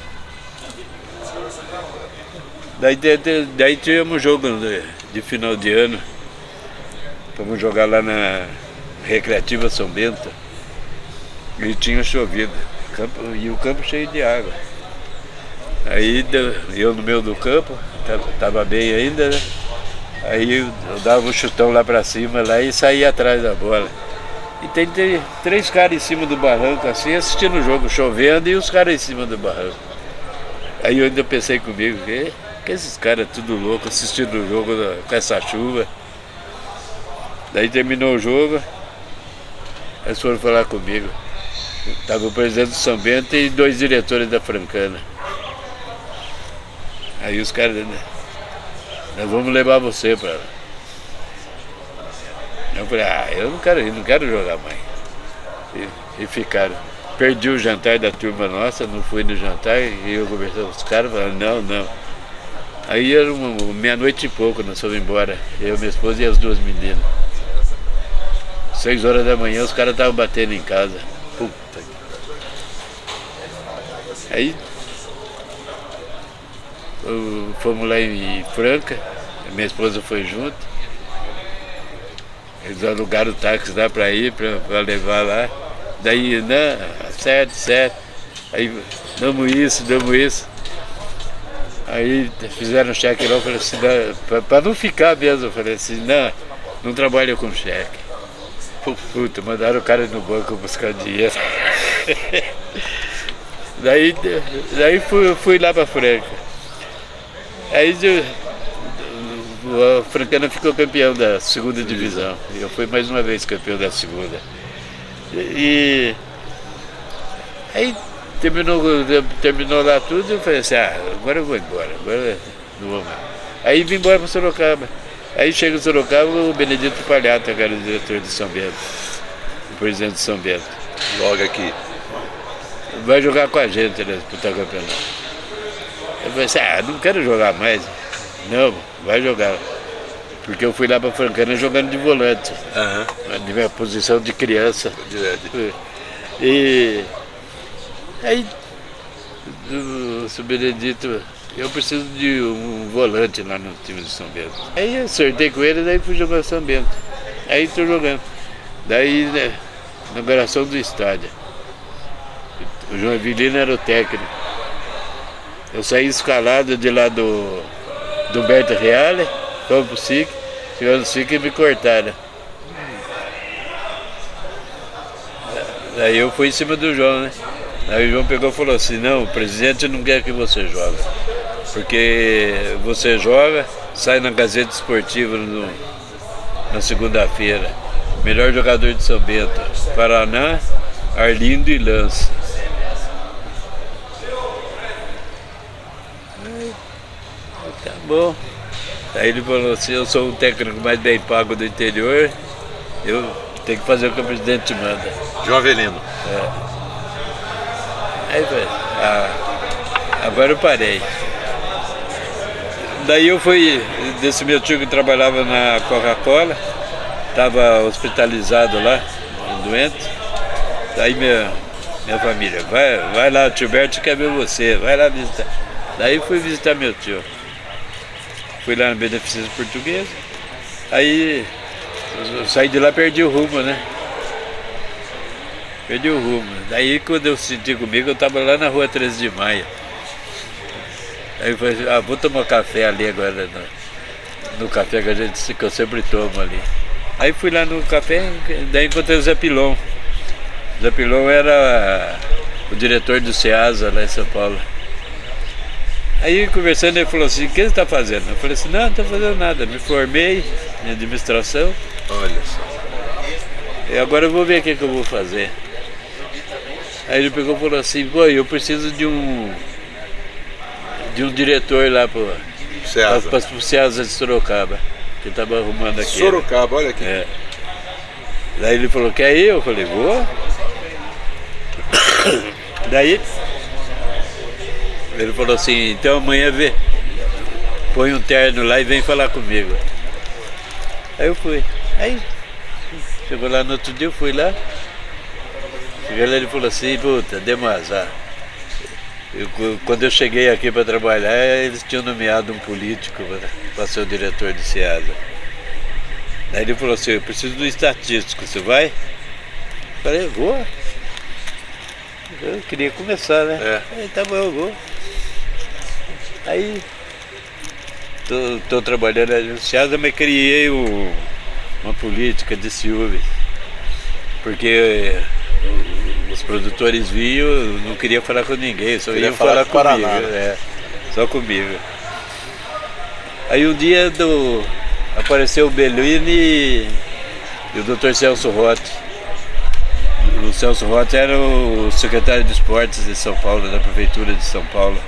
[SPEAKER 3] Daí tivemos um jogo de final de ano. Fomos jogar lá na Recreativa São Bento. E tinha chovido. E o campo cheio de água. Aí eu no meio do campo, estava bem ainda, né? Aí eu dava um chutão lá pra cima lá e saía atrás da bola. E tem 3 caras em cima do barranco assim, assistindo o jogo, chovendo, e os caras em cima do barranco. Aí eu ainda pensei comigo, que esses caras tudo louco assistindo o jogo com essa chuva. Daí terminou o jogo, eles foram falar comigo. Tava o presidente do São Bento e 2 diretores da Francana. Aí os caras, nós vamos levar você para lá. Eu falei, eu não quero ir, não quero jogar mais. E ficaram. Perdi o jantar da turma nossa, não fui no jantar, e eu conversando com os caras, falando, não. Aí era meia-noite e pouco, nós fomos embora, eu, minha esposa e as duas meninas. 6 horas da manhã os caras estavam batendo em casa. Puta. Aí fomos lá em Franca, minha esposa foi junto. Eles alugaram o táxi lá para ir, para levar lá. Daí, não, certo. Aí damos isso. Aí fizeram um cheque lá, eu falei assim, para não ficar mesmo, eu falei assim, não trabalho com cheque. Puta, mandaram o cara no banco buscar dinheiro. daí fui lá para Franca. Aí a Francana ficou campeão da segunda divisão. Eu fui mais uma vez campeão da segunda. E aí terminou lá tudo, eu falei assim, agora eu vou embora, agora não vou mais. Aí vim embora para Sorocaba. Aí chega em Sorocaba o Benedito Palhato, que era o diretor de São Bento, o presidente de São Bento.
[SPEAKER 1] Logo aqui.
[SPEAKER 3] Vai jogar com a gente, né, disputar o campeonato. Eu falei assim, não quero jogar mais. Não, vai jogar. Porque eu fui lá para Francana jogando de volante. De minha posição de criança. E aí o Benedito, eu preciso de um volante lá no time de São Bento. Aí acertei com ele, daí fui jogar São Bento. Aí estou jogando. Daí, né, inauguração do estádio. O João Avelino era o técnico. Eu saí escalado de lá do Humberto Reale, fomos pro SIC, chegando no SIC e me cortaram. Daí eu fui em cima do João, né? Aí o João pegou e falou assim, não, o presidente não quer que você jogue. Porque você joga, sai na Gazeta Esportiva na segunda-feira. Melhor jogador de São Bento, Paraná, Arlindo e Lance. Tá bom. Aí ele falou assim, eu sou o técnico mais bem pago do interior, eu tenho que fazer o que o presidente manda.
[SPEAKER 1] João Avelino.
[SPEAKER 3] Aí eu falei, agora eu parei. Daí eu fui, desse meu tio que trabalhava na Coca-Cola, estava hospitalizado lá, doente. Daí minha família, vai lá, o tio Berto quer ver você, vai lá visitar. Daí fui visitar meu tio. Fui lá na Beneficência Portuguesa. Aí eu saí de lá e perdi o rumo, né? Perdi o rumo. Daí quando eu senti comigo, eu estava lá na rua 13 de Maio. Aí eu falei, vou tomar café ali agora, no café que eu sempre tomo ali. Aí fui lá no café, daí encontrei o Zé Pilon. O Zé Pilon era o diretor do SEASA lá em São Paulo. Aí conversando, ele falou assim, o que você está fazendo? Eu falei assim, não estou fazendo nada, me formei em administração.
[SPEAKER 1] Olha só.
[SPEAKER 3] E agora eu vou ver o que eu vou fazer. Aí ele pegou e falou assim, pô, eu preciso de um diretor lá para o SEASA de Sorocaba, que estava arrumando aqui.
[SPEAKER 1] Sorocaba, olha aqui.
[SPEAKER 3] Daí ele falou, quer ir? Eu falei, vou. Daí ele falou assim, então amanhã põe um terno lá e vem falar comigo. Aí eu fui. Aí chegou lá no outro dia, eu fui lá. Cheguei lá, ele falou assim, puta, deu um azar. Quando eu cheguei aqui para trabalhar, eles tinham nomeado um político para ser o diretor de SEASA. Daí ele falou assim, eu preciso do estatístico, você vai? Eu falei, eu vou. Eu queria começar, né? Aí tá bom, eu vou. Aí estou trabalhando no SEASA, mas criei uma política de ciúme. Porque os produtores vinham, não queria falar com ninguém, só iam falar comigo. Só comigo. Aí um dia apareceu o Bellini e o Dr. Celso Rotti. O Celso Rotti era o secretário de esportes de São Paulo, da prefeitura de São Paulo.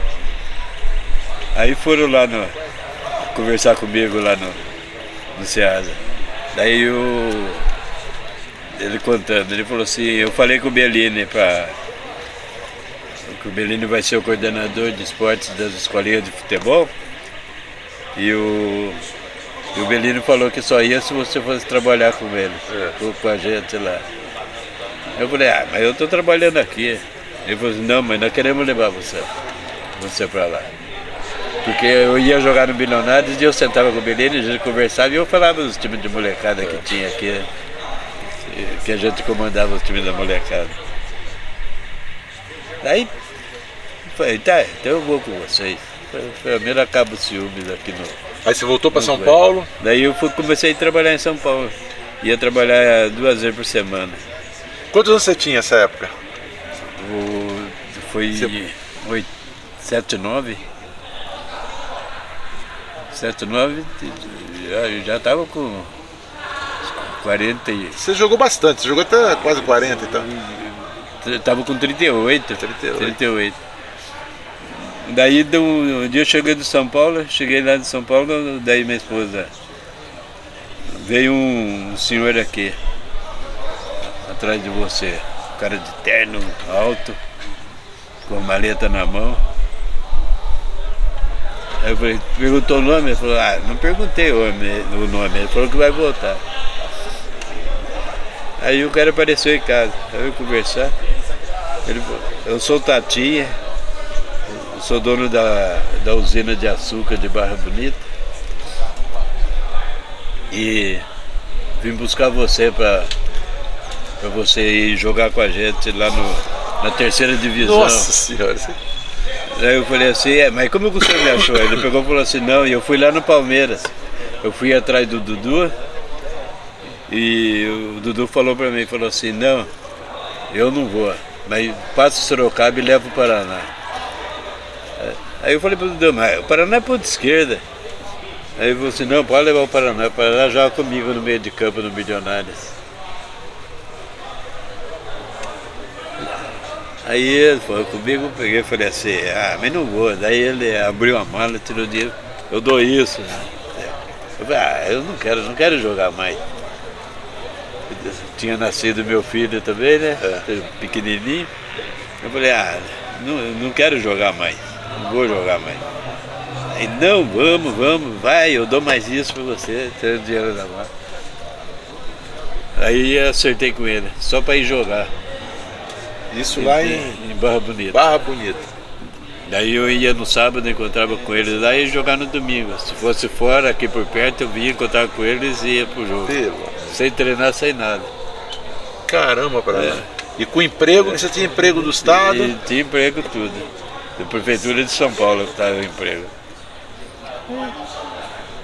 [SPEAKER 3] Aí foram lá conversar comigo lá no SEASA. Daí ele contando, ele falou assim, eu falei com o Bellini que o Bellini vai ser o coordenador de esportes das escolinhas de futebol. E o Bellini falou que só ia se você fosse trabalhar com ele, com a gente lá. Eu falei, mas eu estou trabalhando aqui. Ele falou assim, não, mas nós queremos levar você para lá. Porque eu ia jogar no Bilionários e eu sentava com o Bellini, a gente conversava e eu falava dos times de molecada que tinha aqui, que a gente comandava os times da molecada. Daí, falei, tá, então eu vou com vocês. Primeiro acaba o ciúmes aqui no...
[SPEAKER 1] Aí você voltou para São Paulo?
[SPEAKER 3] Daí eu comecei a trabalhar em São Paulo. Ia trabalhar 2 vezes por semana.
[SPEAKER 1] Quantos anos você tinha nessa época?
[SPEAKER 3] Foi 7, 9. 7, 9, eu já estava com 40 e...
[SPEAKER 1] Você jogou bastante, você jogou até quase 40 então.
[SPEAKER 3] Estava com 38. Daí um dia eu cheguei de São Paulo, daí minha esposa, veio um senhor aqui, atrás de você, cara de terno, alto, com a maleta na mão. Aí eu falei, perguntou o nome, ele falou, não perguntei o nome, ele falou que vai voltar. Aí o cara apareceu em casa, aí eu conversar, ele falou, eu sou o Tatinha, eu sou dono da usina de açúcar de Barra Bonita e vim buscar você para você ir jogar com a gente lá na 3ª divisão.
[SPEAKER 1] Nossa senhora!
[SPEAKER 3] Aí eu falei assim, mas como que o senhor me achou? Ele pegou e falou assim, não, e eu fui lá no Palmeiras. Eu fui atrás do Dudu e o Dudu falou pra mim, falou assim, não, eu não vou, mas passo o Sorocaba e levo o Paraná. Aí eu falei pro Dudu, mas o Paraná é ponta esquerda. Aí ele falou assim, não, pode levar o Paraná joga comigo no meio de campo no Milionários. Aí ele falou comigo, eu peguei e falei assim, mas não vou. Daí ele abriu a mala, tirou o dinheiro, eu dou isso. Eu falei, eu não quero jogar mais. Tinha nascido meu filho também, né? Pequenininho. Eu falei, não quero jogar mais, não vou jogar mais. Aí, não, vamos, vai, eu dou mais isso pra você, tem o dinheiro na mão. Aí eu acertei com ele, só pra ir jogar.
[SPEAKER 1] Isso lá em
[SPEAKER 3] Barra Bonita.
[SPEAKER 1] Barra Bonita.
[SPEAKER 3] Daí eu ia no sábado, encontrava com eles lá e ia jogar no domingo. Se fosse fora, aqui por perto, eu vinha encontrar com eles e ia pro jogo. Sem treinar, sem nada.
[SPEAKER 1] Caramba, E com emprego, você tinha emprego do Estado?
[SPEAKER 3] E tinha emprego tudo. Da Prefeitura de São Paulo que estava o emprego.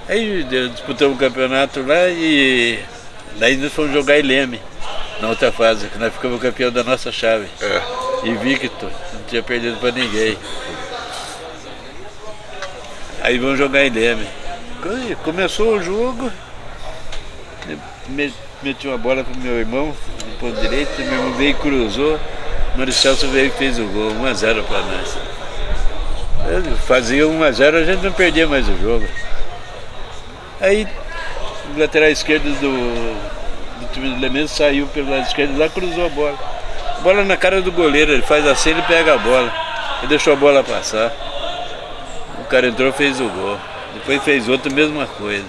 [SPEAKER 3] Aí disputamos o campeonato lá e daí nós fomos jogar em Leme. Na outra fase, que nós ficamos campeão da nossa chave. Invicto, não tinha perdido para ninguém. Aí vamos jogar em Leme. Começou o jogo, meti uma bola pro meu irmão, no ponto direito, meu irmão veio e cruzou, o Maricelso veio e fez o gol, 1-0 para nós. Fazia 1-0, a gente não perdia mais o jogo. Aí o lateral esquerdo do time do Lemense saiu pelo lado esquerdo lá, cruzou a bola. Bola na cara do goleiro, ele faz assim, ele pega a bola. Ele deixou a bola passar. O cara entrou, fez o gol. Depois fez outro, mesma coisa.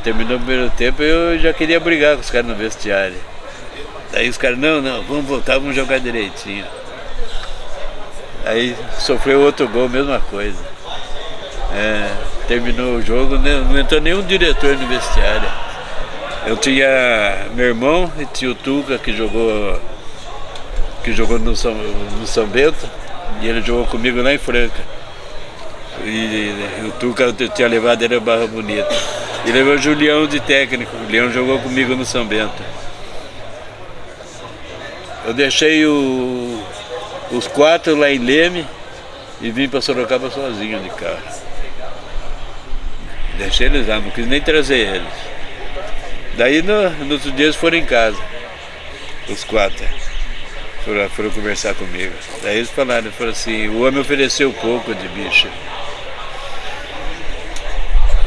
[SPEAKER 3] Terminou o primeiro tempo, eu já queria brigar com os caras no vestiário. Daí os caras, não, vamos voltar, vamos jogar direitinho. Aí sofreu outro gol, mesma coisa. Terminou o jogo, não entrou nenhum diretor no vestiário. Eu tinha meu irmão e tinha o Tuca que jogou no São Bento, e ele jogou comigo lá em Franca. E o Tuca eu tinha levado ele a Barra Bonita. E levou o Julião de técnico, o Julião jogou comigo no São Bento. Eu deixei os 4 lá em Leme e vim para Sorocaba sozinho de carro. Deixei eles lá, não quis nem trazer eles. Daí nos outros dias foram em casa, os 4. Foram conversar comigo. Daí eles falaram assim, o homem ofereceu pouco de bicho.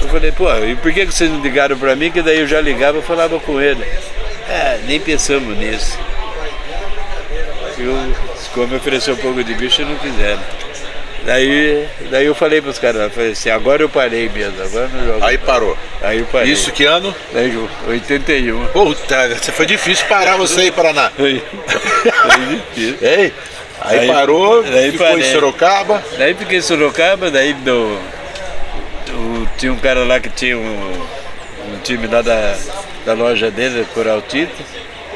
[SPEAKER 3] Eu falei, pô, e por que vocês não ligaram pra mim? Que daí eu já ligava e falava com ele. Nem pensamos nisso. Como ofereceu um pouco de bicho, não quiseram. Daí eu falei pros caras, falei assim, agora eu parei mesmo, agora não jogo.
[SPEAKER 1] Aí parou.
[SPEAKER 3] Aí eu parei.
[SPEAKER 1] Isso que ano?
[SPEAKER 3] Daí, 81.
[SPEAKER 1] Puta, foi difícil parar você aí, Paraná.
[SPEAKER 3] Foi difícil.
[SPEAKER 1] Ei? Aí parou,
[SPEAKER 3] daí
[SPEAKER 1] ficou
[SPEAKER 3] parei.
[SPEAKER 1] em Sorocaba.
[SPEAKER 3] Daí fiquei em Sorocaba, daí tinha um cara lá que tinha um time lá da loja dele, Coral Tito.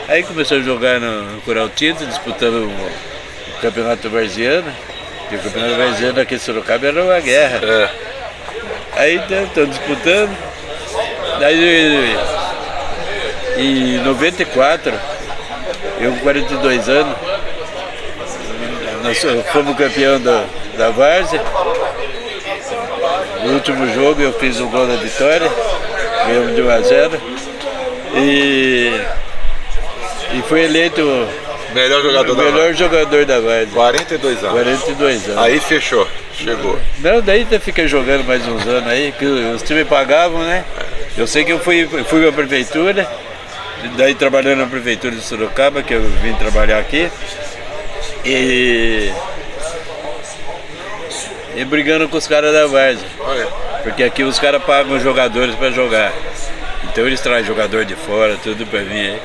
[SPEAKER 3] Aí começou a jogar no Coral Tito, disputando o Campeonato Varziano. E o Campeonato Varziano aqui em Sorocaba era uma guerra. Aí estão disputando. Daí em 94, eu com 42 anos, nós fomos campeão da Várzea. No último jogo eu fiz o gol da vitória, ganhamos de 1-0. E fui eleito
[SPEAKER 1] Melhor jogador da
[SPEAKER 3] melhor jogador da Várzea.
[SPEAKER 1] 42 anos.
[SPEAKER 3] 42 anos.
[SPEAKER 1] Aí fechou, chegou.
[SPEAKER 3] Não, daí até fiquei jogando mais uns anos aí, que os times pagavam, né? Eu sei que eu fui pra prefeitura, daí trabalhando na prefeitura de Sorocaba, que eu vim trabalhar aqui, e brigando com os caras da Várzea.
[SPEAKER 1] Olha.
[SPEAKER 3] Porque aqui os caras pagam os jogadores pra jogar. Então eles trazem jogador de fora, tudo pra mim aí.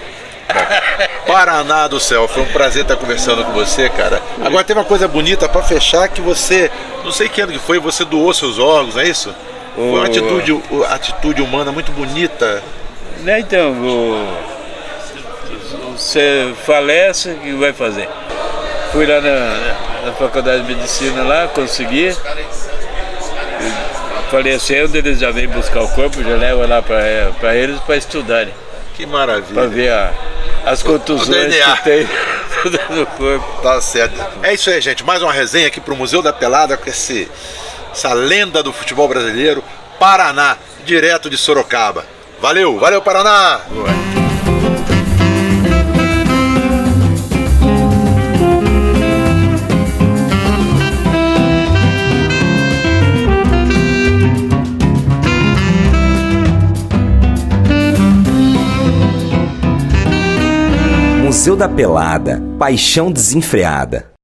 [SPEAKER 1] Paraná do céu, foi um prazer estar conversando com você, cara. Agora tem uma coisa bonita pra fechar, que você, não sei que ano que foi, você doou seus órgãos, não é isso? Foi uma atitude humana muito bonita.
[SPEAKER 3] Né, então, você falece, o que vai fazer? Fui lá na faculdade de medicina lá, consegui. Falecendo, eles já vêm buscar o corpo, já levam lá para eles para estudarem.
[SPEAKER 1] Que maravilha.
[SPEAKER 3] Para ver as contusões que tem no corpo.
[SPEAKER 1] Tá certo. É isso aí, gente. Mais uma resenha aqui pro Museu da Pelada com essa lenda do futebol brasileiro, Paraná, direto de Sorocaba. Valeu, valeu, Paraná!
[SPEAKER 3] Boa.
[SPEAKER 4] Museu da Pelada, paixão desenfreada.